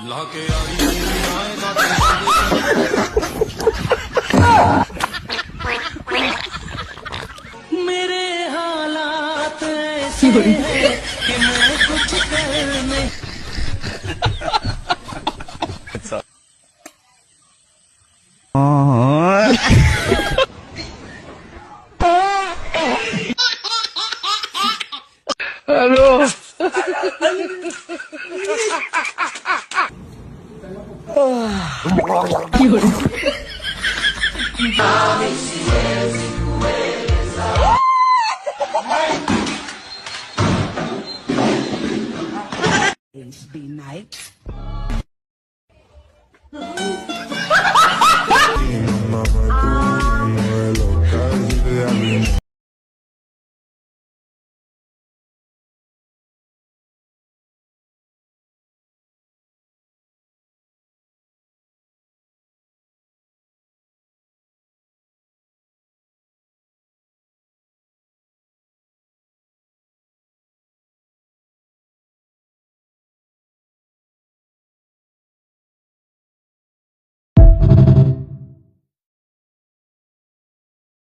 लाके आई मेरे हालात ऐसे हैं कि मैं कुछ कर नहीं हेलो Be nice.